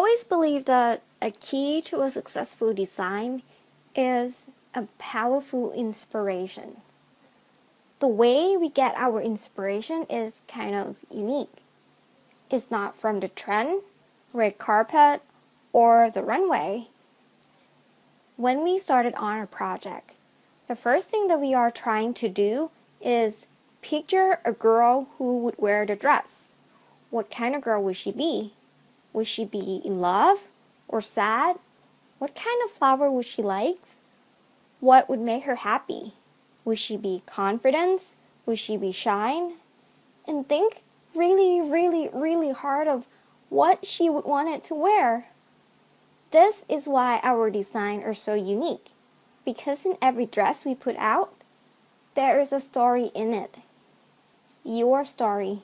always believe that a key to a successful design is a powerful inspiration. The way we get our inspiration is kind of unique. It's not from the trend, red carpet, or the runway. When we started on a project, the first thing that we are trying to do is picture a girl who would wear the dress. What kind of girl would she be? Would she be in love or sad? What kind of flower would she like? What would make her happy? Would she be confident? Would she be shy? And think really hard of what she would want it to wear. This is why our designs are so unique, because in every dress we put out, there is a story in it. Your story.